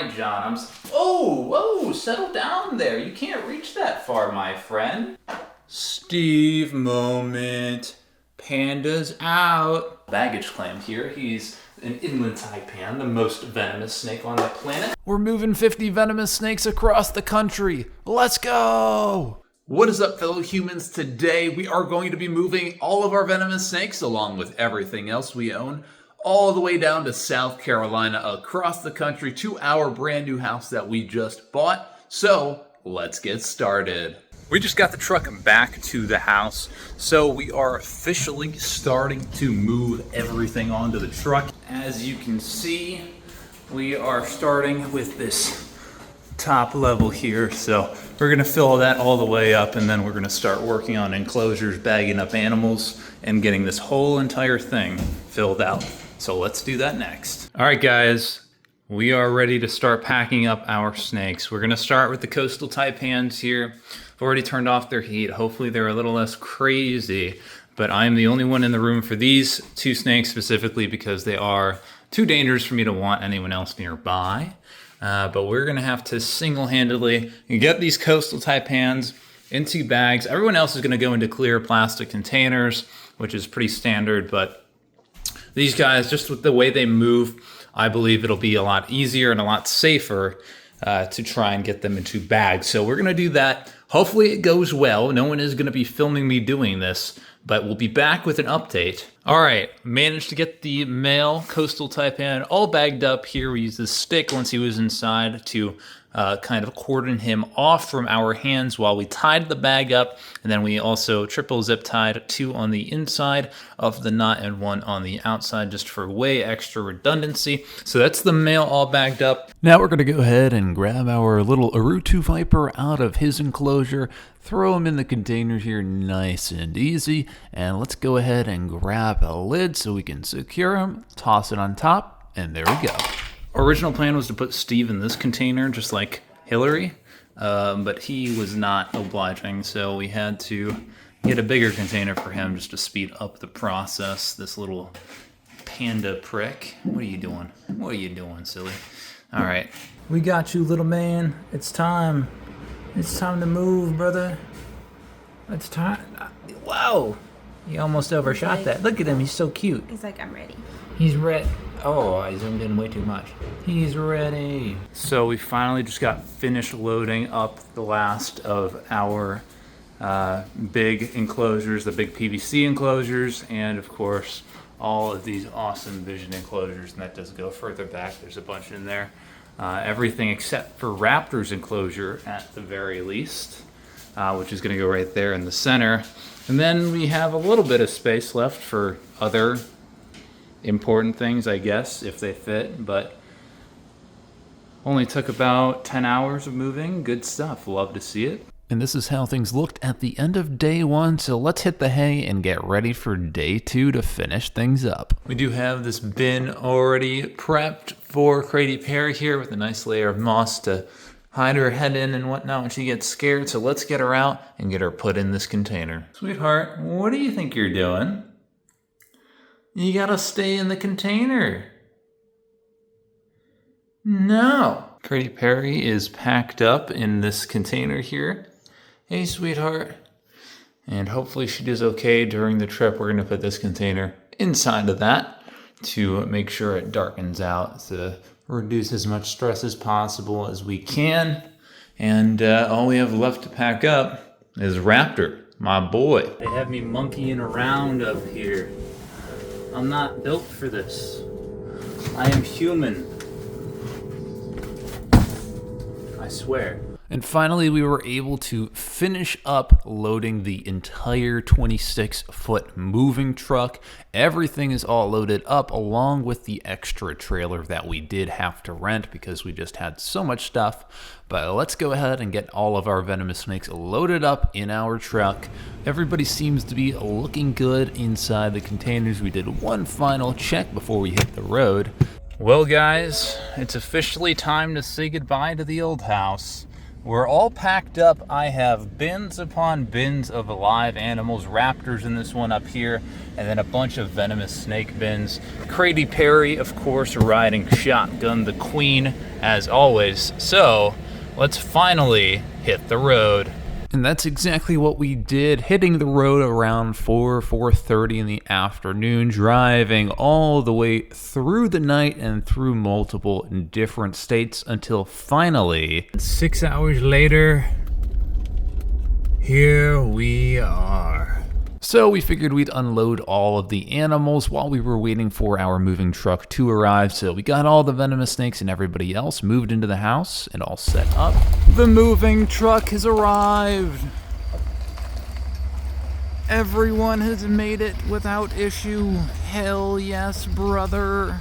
right, John. Whoa, settle down there. You can't reach that far, my friend. Steve moment. Panda's out. Baggage claim here. He's an inland taipan, the most venomous snake on the planet. We're moving 50 venomous snakes across the country. Let's go! What is up, fellow humans? Today we are going to be moving all of our venomous snakes, along with everything else we own, all the way down to South Carolina, across the country, to our brand new house that we just bought. So let's get started. We just got the truck back to the house, so we are officially starting to move everything onto the truck. As you can see, we are starting with this top level here, so we're gonna fill that all the way up, and then we're gonna start working on enclosures, bagging up animals, and getting this whole entire thing filled out. So let's do that next. All right, guys, we are ready to start packing up our snakes. We're gonna start with the coastal taipans here. I've already turned off their heat. Hopefully they're a little less crazy, but I'm the only one in the room for these two snakes specifically because they are too dangerous for me to want anyone else nearby. But we're gonna have to single-handedly get these coastal taipans into bags. Everyone else is gonna go into clear plastic containers, which is pretty standard, but these guys, just with the way they move, I believe it'll be a lot easier and a lot safer to try and get them into bags. So we're gonna do that. Hopefully it goes well. No one is gonna be filming me doing this, but we'll be back with an update. All right, managed to get the male coastal taipan all bagged up here. We used this stick once he was inside to kind of cordon him off from our hands while we tied the bag up. And then we also triple zip tied 2 on the inside of the knot and 1 on the outside just for way extra redundancy. So that's the male all bagged up. Now we're going to go ahead and grab our little Arutu Viper out of his enclosure, throw him in the container here nice and easy, and let's go ahead and grab a lid so we can secure him, toss it on top, and there we go. Original plan was to put Steve in this container, just like Hillary, but he was not obliging, so we had to get a bigger container for him just to speed up the process. This little panda prick. What are you doing? What are you doing, silly? All right. We got you, little man. It's time. It's time to move, brother. It's time. Wow. You almost overshot that. Look at him. He's so cute. He's like, I'm ready. He's ready. Oh, I zoomed in way too much. He's ready. So we finally just got finished loading up the last of our big enclosures, the big PVC enclosures, and of course, all of these awesome vision enclosures. And that does go further back. There's a bunch in there. Everything except for Raptor's enclosure at the very least, which is gonna go right there in the center. And then we have a little bit of space left for other important things, I guess, if they fit, but only took about 10 hours of moving. Good stuff. Love to see it. And this is how things looked at the end of day 1, so let's hit the hay and get ready for day 2 to finish things up. We do have this bin already prepped for Katy Perry here with a nice layer of moss to hide her head in and whatnot when she gets scared, so let's get her out and get her put in this container. Sweetheart, what do you think you're doing? You gotta stay in the container. No. Katy Perry is packed up in this container here. Hey, sweetheart. And hopefully she does okay during the trip. We're gonna put this container inside of that to make sure it darkens out to reduce as much stress as possible as we can. And all we have left to pack up is Raptor, my boy. They have me monkeying around up here. I'm not built for this. I am human. I swear. And finally, we were able to finish up loading the entire 26-foot moving truck. Everything is all loaded up, along with the extra trailer that we did have to rent because we just had so much stuff. But let's go ahead and get all of our venomous snakes loaded up in our truck. Everybody seems to be looking good inside the containers. We did one final check before we hit the road. Well, guys, it's officially time to say goodbye to the old house. We're all packed up. I have bins upon bins of live animals, raptors in this one up here, and then a bunch of venomous snake bins. Grady Perry, of course, riding shotgun, the queen, as always. So let's finally hit the road. And that's exactly what we did, hitting the road around 4:30 in the afternoon, driving all the way through the night and through multiple different states until finally, 6 hours later, here we are. So we figured we'd unload all of the animals while we were waiting for our moving truck to arrive. So we got all the venomous snakes and everybody else moved into the house and all set up. The moving truck has arrived. Everyone has made it without issue. Hell yes, brother.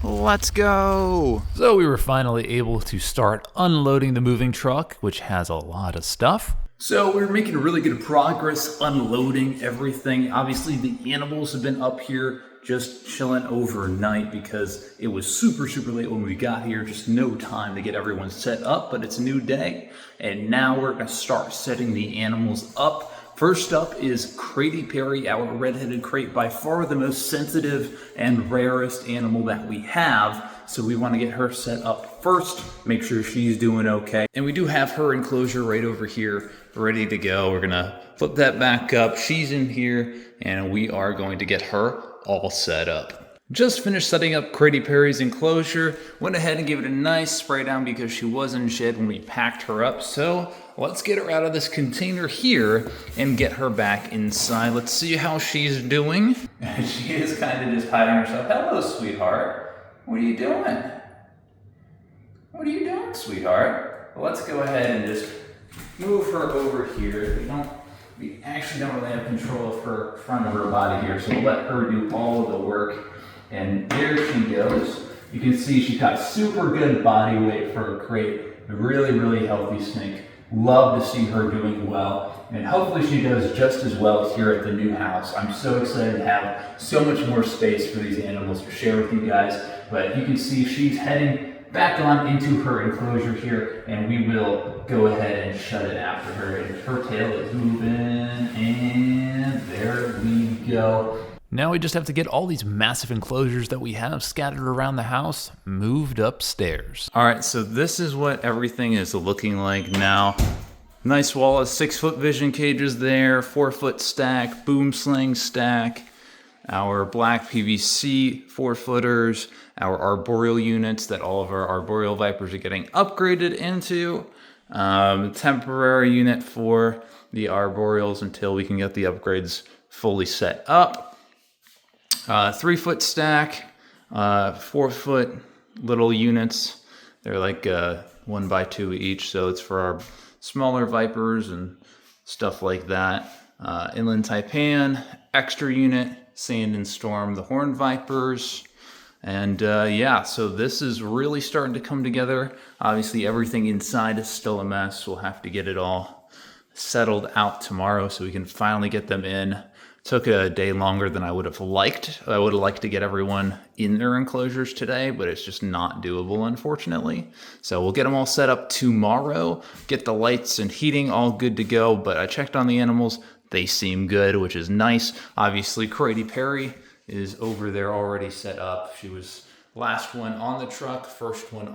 Let's go. So we were finally able to start unloading the moving truck, which has a lot of stuff. So we're making really good progress unloading everything. Obviously the animals have been up here just chilling overnight because it was super late when we got here. Just no time to get everyone set up, but it's a new day. And now we're gonna start setting the animals up. First up is Grady Perry, our red-headed crate, by far the most sensitive and rarest animal that we have. So we want to get her set up first, make sure she's doing okay. And we do have her enclosure right over here, ready to go. We're gonna flip that back up. She's in here, and we are going to get her all set up. Just finished setting up Grady Perry's enclosure. Went ahead and gave it a nice spray down because she was in shed when we packed her up. So let's get her out of this container here and get her back inside. Let's see how she's doing. She is kind of just hiding herself. Hello, sweetheart. What are you doing? What are you doing, sweetheart? Well, let's go ahead and just move her over here. We actually don't really have control of her front of her body here, so we'll let her do all of the work. And there she goes. You can see she's got super good body weight for a crate. A really healthy snake. Love to see her doing well. And hopefully she does just as well here at the new house. I'm so excited to have so much more space for these animals to share with you guys. But you can see she's heading back on into her enclosure here, and we will go ahead and shut it after her. And her tail is moving, and there we go. Now we just have to get all these massive enclosures that we have scattered around the house moved upstairs. All right, so this is what everything is looking like now. Nice wall of 6-foot vision cages there, 4-foot stack, boom sling stack, our black PVC 4-footers, our arboreal units that all of our arboreal vipers are getting upgraded into, temporary unit for the arboreals until we can get the upgrades fully set up, 3-foot stack, 4-foot little units. They're like 1x2 each, so it's for our smaller vipers and stuff like that. Inland taipan, extra unit, sand and storm, the horned vipers. And yeah, so this is really starting to come together. Obviously everything inside is still a mess. We'll have to get it all settled out tomorrow so we can finally get them in. Took a day longer than I would have liked. I would have liked to get everyone in their enclosures today, but it's just not doable, unfortunately. So we'll get them all set up tomorrow, get the lights and heating all good to go, but I checked on the animals. They seem good, which is nice. Obviously, Grady Perry is over there already set up. She was last one on the truck, first one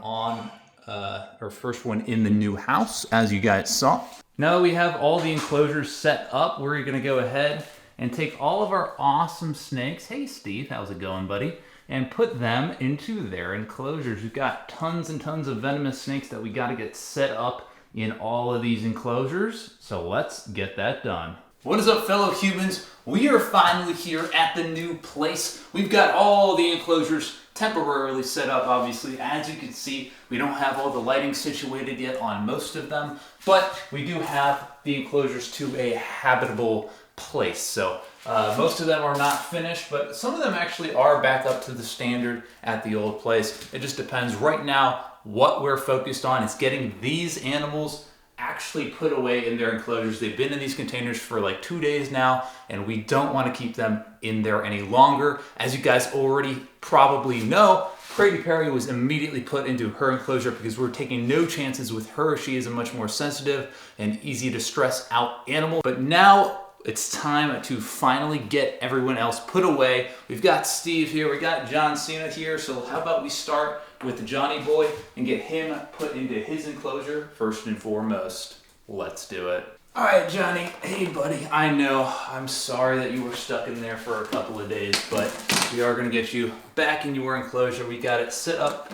in the new house, as you guys saw. Now that we have all the enclosures set up, we're gonna go ahead and take all of our awesome snakes, hey Steve, how's it going, buddy? And put them into their enclosures. We've got tons and tons of venomous snakes that we gotta get set up in all of these enclosures. So let's get that done. What is up, fellow humans? We are finally here at the new place. We've got all the enclosures temporarily set up, obviously. As you can see, we don't have all the lighting situated yet on most of them, but we do have the enclosures to a habitable place. So most of them are not finished, but some of them actually are back up to the standard at the old place. It just depends. Right now, what we're focused on is getting these animals actually put away in their enclosures. They've been in these containers for like 2 days now, and we don't want to keep them in there any longer. As you guys already probably know, Brady Perry was immediately put into her enclosure because we're taking no chances with her. She is a much more sensitive and easy to stress out animal. But now it's time to finally get everyone else put away. We've got Steve here, we got John Cena here, so how about we start with Johnny Boy and get him put into his enclosure first and foremost. Let's do it. All right, Johnny. Hey, buddy. I know. I'm sorry that you were stuck in there for a couple of days, but we are going to get you back in your enclosure. We got it set up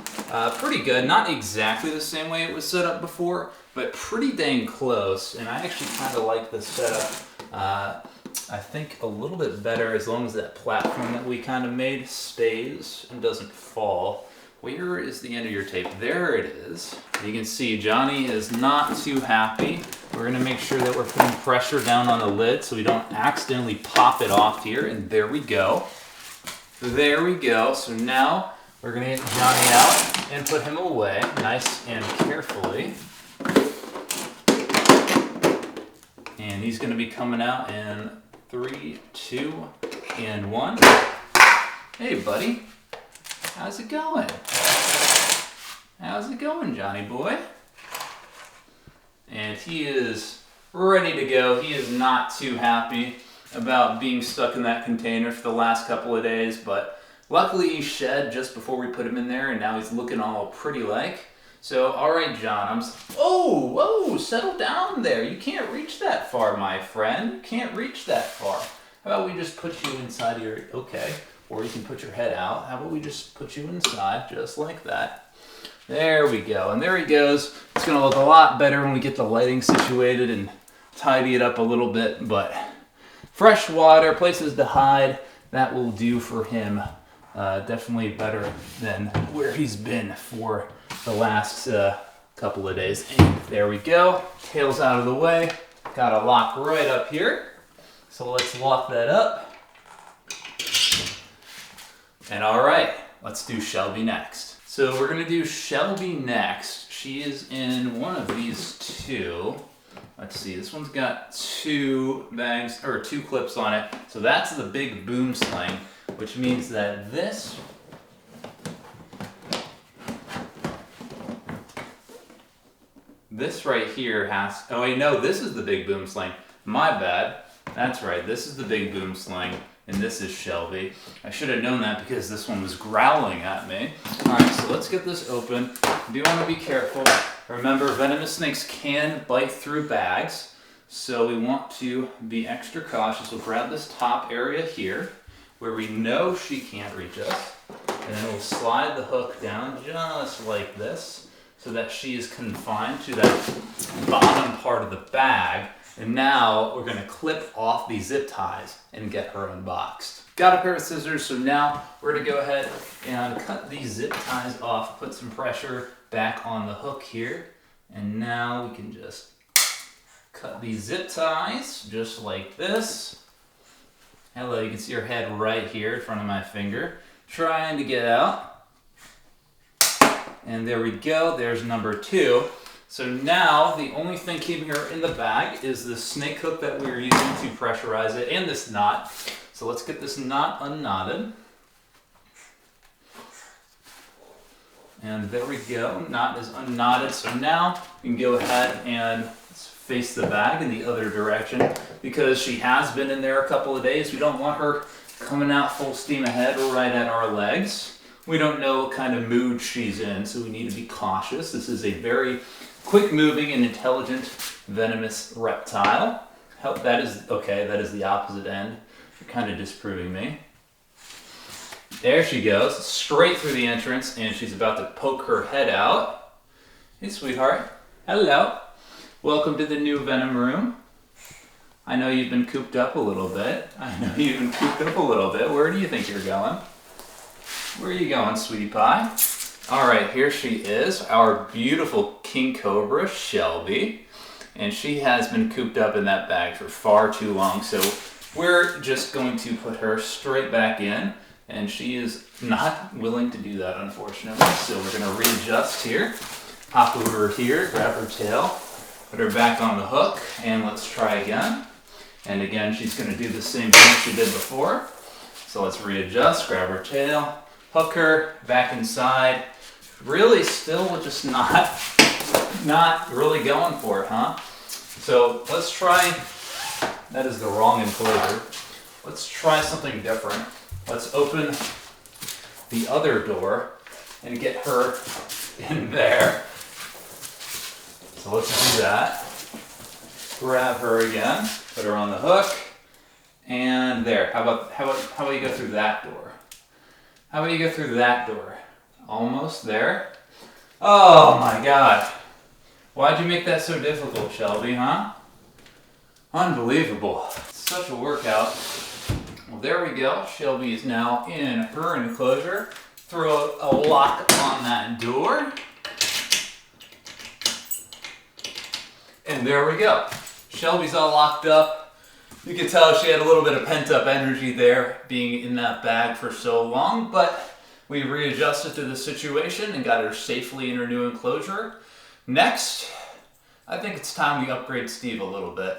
pretty good. Not exactly the same way it was set up before, but pretty dang close. And I actually kind of like the setup. I think a little bit better as long as that platform that we kind of made stays and doesn't fall. Where is the end of your tape? There it is. You can see Johnny is not too happy. We're gonna make sure that we're putting pressure down on the lid so we don't accidentally pop it off here. And there we go. There we go. So now we're gonna get Johnny out and put him away nice and carefully. And he's gonna be coming out in 3, 2, and 1. Hey, buddy. How's it going? How's it going, Johnny boy? And he is ready to go. He is not too happy about being stuck in that container for the last couple of days, but luckily he shed just before we put him in there, and now he's looking all pretty like. So, all right, John, whoa, settle down there. You can't reach that far, my friend. You can't reach that far. How about we just put you inside your, okay. Or you can put your head out. How about we just put you inside, just like that. There we go. And there he goes. It's going to look a lot better when we get the lighting situated and tidy it up a little bit. But fresh water, places to hide, that will do for him. Definitely better than where he's been for the last couple of days. And there we go. Tail's out of the way. Got a lock right up here. So let's lock that up. And all right, let's do Shelby next. So we're gonna do Shelby next. She is in one of these two. Let's see, this one's got 2 bags, or 2 clips on it. So that's the big boom sling, which means that this right here has, oh wait, no, this is the big boom sling. My bad. That's right, this is the big boom sling. And this is Shelby. I should have known that because this one was growling at me. All right, so let's get this open. You do want to be careful. Remember, venomous snakes can bite through bags, so we want to be extra cautious. We'll grab this top area here where we know she can't reach us, and then we'll slide the hook down just like this so that she is confined to that bottom part of the bag. And now we're going to clip off these zip ties and get her unboxed. Got a pair of scissors, so now we're going to go ahead and cut these zip ties off, put some pressure back on the hook here. And now we can just cut these zip ties just like this. Hello, you can see her head right here in front of my finger, trying to get out. And there we go, there's number 2. So now, the only thing keeping her in the bag is the snake hook that we're using to pressurize it, and this knot. So let's get this knot unknotted. And there we go, knot is unknotted. So now, we can go ahead and face the bag in the other direction. Because she has been in there a couple of days, we don't want her coming out full steam ahead right at our legs. We don't know what kind of mood she's in, so we need to be cautious. This is a very quick moving and intelligent venomous reptile. That is the opposite end. You're kind of disproving me. There she goes, straight through the entrance, and she's about to poke her head out. Hey, sweetheart. Hello. Welcome to the new Venom room. I know you've been cooped up a little bit. Where do you think you're going? Where are you going, sweetie pie? All right, here she is, our beautiful king cobra, Shelby. And she has been cooped up in that bag for far too long, so we're just going to put her straight back in. And she is not willing to do that, unfortunately. So we're gonna readjust here. Hop over here, grab her tail, put her back on the hook, and let's try again. And again, she's gonna do the same thing she did before. So let's readjust, grab her tail, hook her back inside. Really still just not really going for it, huh? So let's try, that is the wrong enclosure. Let's try something different. Let's open the other door and get her in there. So let's do that. Grab her again, put her on the hook, and there. How about you go through that door? How about you go through that door? Almost there. Oh my God. Why'd you make that so difficult, Shelby, huh? Unbelievable. Such a workout. Well, there we go. Shelby is now in her enclosure. Throw a lock on that door. And there we go. Shelby's all locked up. You can tell she had a little bit of pent-up energy there, being in that bag for so long, but we readjusted to the situation and got her safely in her new enclosure. Next, I think it's time we upgrade Steve a little bit.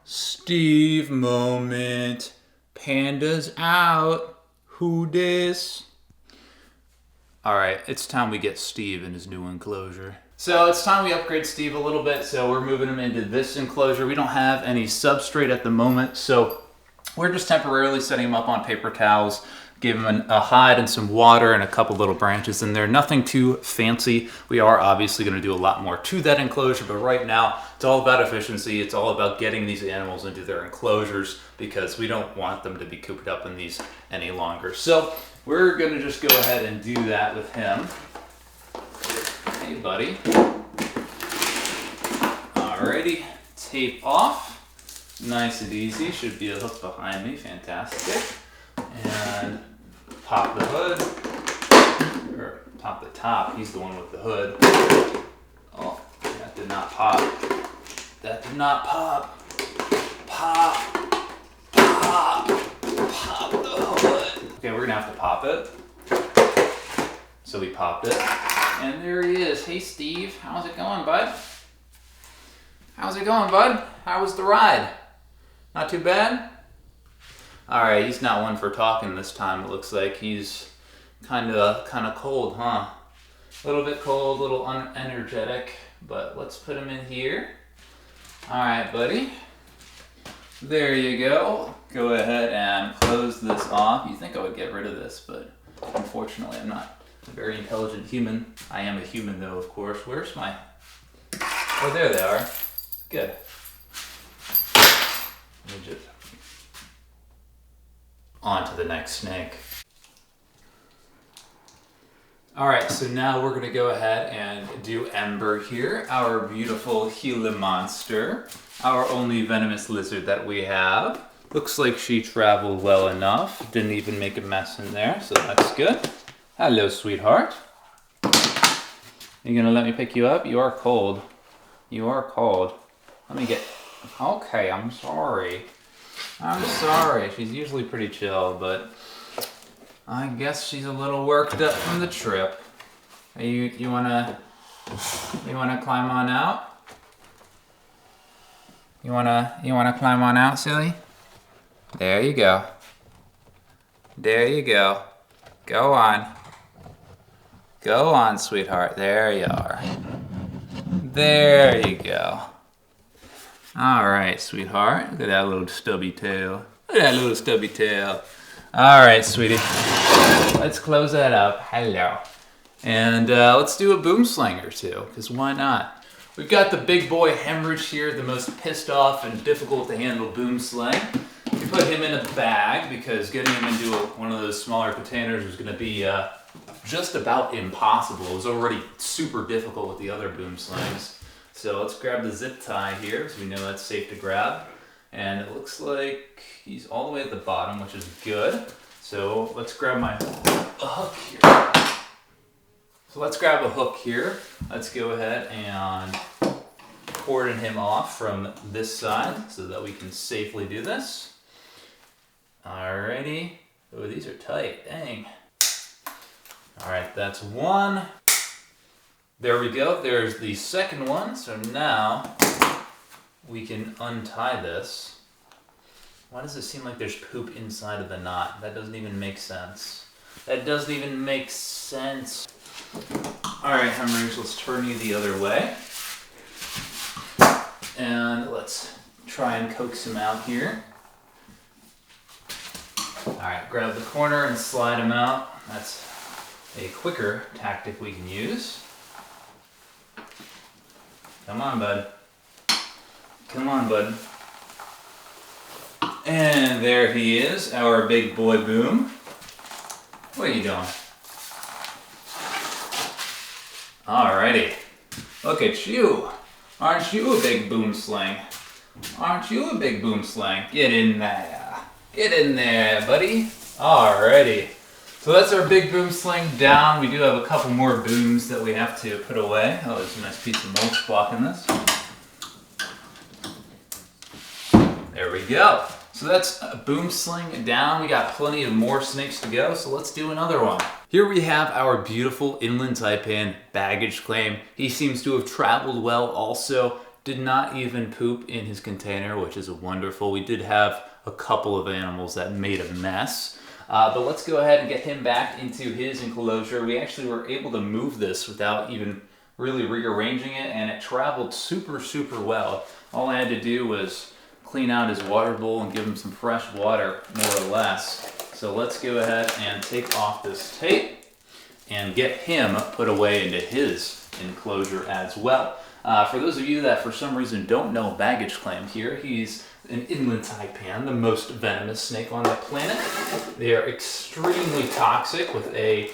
Steve moment. Panda's out. Who dis? All right, it's time we get Steve in his new enclosure. So it's time we upgrade Steve a little bit. So we're moving him into this enclosure. We don't have any substrate at the moment, so we're just temporarily setting him up on paper towels. Give him a hide and some water and a couple little branches in there. Nothing too fancy. We are obviously going to do a lot more to that enclosure, but right now it's all about efficiency. It's all about getting these animals into their enclosures because we don't want them to be cooped up in these any longer. So we're going to just go ahead and do that with him. Hey, buddy. Alrighty, tape off. Nice and easy. Should be a hook behind me. Fantastic. And pop the hood, or pop the top. He's the one with the hood. Oh, that did not pop. That did not pop. Pop, pop, pop the hood. Okay, we're gonna have to pop it. So we popped it. And there he is. Hey, Steve. How's it going, bud? How's it going, bud? How was the ride? Not too bad? Alright, he's not one for talking this time. It looks like he's kind of cold, huh? A little bit cold, a little unenergetic, but let's put him in here. Alright, buddy. There you go. Go ahead and close this off. You think I would get rid of this, but unfortunately I'm not a very intelligent human. I am a human though, of course. Where's my... Oh, there they are. Good. Let me just... On to the next snake. All right, so now we're gonna go ahead and do Ember here, our beautiful Gila monster, our only venomous lizard that we have. Looks like she traveled well enough. Didn't even make a mess in there, so that's good. Hello, sweetheart. You gonna let me pick you up? You are cold. You are cold. Let me get... Okay, I'm sorry. I'm sorry. She's usually pretty chill, but I guess she's a little worked up from the trip. You wanna climb on out? You wanna climb on out, silly? There you go. There you go. Go on. Go on, sweetheart. There you are. There you go. All right, sweetheart. Look at that little stubby tail. Look at that little stubby tail. All right, sweetie. Let's close that up. Hello. And let's do a boom sling or two, because why not? We've got the big boy Hemorrhage here, the most pissed off and difficult to handle boom sling. We put him in a bag because getting him into one of those smaller containers was going to be just about impossible. It was already super difficult with the other boom slings. So let's grab the zip tie here, so we know that's safe to grab. And it looks like he's all the way at the bottom, which is good. So let's grab my hook here. So let's grab a hook here. Let's go ahead and cordon him off from this side so that we can safely do this. Alrighty. Oh, these are tight, dang. Alright, that's one. There we go, there's the second one. So now we can untie this. Why does it seem like there's poop inside of the knot? That doesn't even make sense. That doesn't even make sense. All right, Hemmers, let's turn you the other way. And let's try and coax him out here. All right, grab the corner and slide him out. That's a quicker tactic we can use. Come on, bud. Come on, bud. And there he is, our big boy Boom. What are you doing? Alrighty. Look at you. Aren't you a big boom sling? Aren't you a big boom sling? Get in there. Get in there, buddy. Alrighty. So that's our big boom sling down. We do have a couple more booms that we have to put away. Oh, there's a nice piece of mulch blocking this. There we go. So that's a boom sling down. We got plenty of more snakes to go, so let's do another one. Here we have our beautiful inland taipan baggage claim. He seems to have traveled well also. Did not even poop in his container, which is wonderful. We did have a couple of animals that made a mess. But let's go ahead and get him back into his enclosure. We actually were able to move this without even really rearranging it, and it traveled super, super well. All I had to do was clean out his water bowl and give him some fresh water, more or less. So let's go ahead and take off this tape and get him put away into his enclosure as well. For those of you that for some reason don't know baggage claim here, he's an inland taipan, the most venomous snake on the planet. They are extremely toxic with a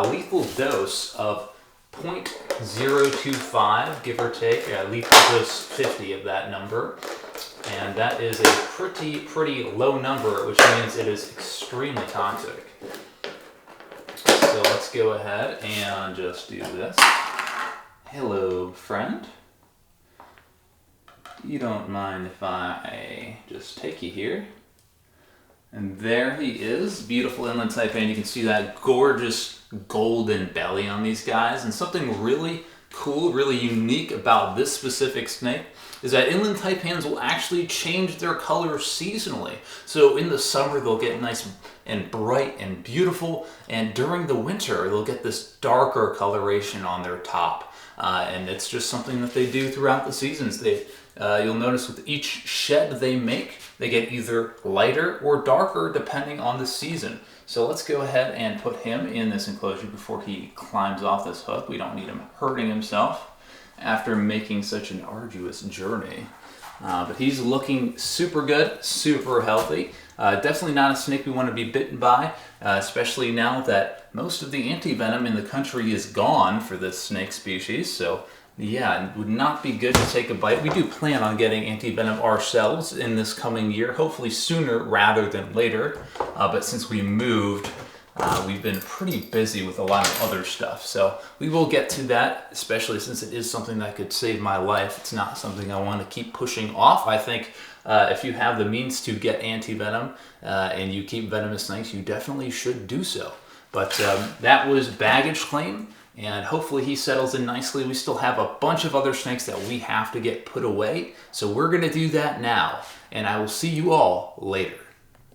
lethal dose of 0.025, give or take, lethal dose 50 of that number. And that is a pretty low number, which means it is extremely toxic. So let's go ahead and just do this. Hello, friend. You don't mind if I just take you here? And there he is, beautiful inland taipan. You can see that gorgeous golden belly on these guys. And something really cool, really unique about this specific snake is that inland taipans will actually change their color seasonally. So in the summer, they'll get nice and bright and beautiful. And during the winter, they'll get this darker coloration on their top. And it's just something that they do throughout the seasons. You'll notice with each shed they make, they get either lighter or darker depending on the season. So let's go ahead and put him in this enclosure before he climbs off this hook. We don't need him hurting himself after making such an arduous journey. But he's looking super good, super healthy. Definitely not a snake we want to be bitten by, especially now that most of the anti-venom in the country is gone for this snake species. So yeah, it would not be good to take a bite. We do plan on getting anti-venom ourselves in this coming year, hopefully sooner rather than later. But since we moved, we've been pretty busy with a lot of other stuff. So we will get to that, especially since it is something that could save my life. It's not something I want to keep pushing off. I think if you have the means to get anti-venom and you keep venomous snakes, you definitely should do so. But that was baggage claim, and hopefully he settles in nicely. We still have a bunch of other snakes that we have to get put away. So we're going to do that now, and I will see you all later.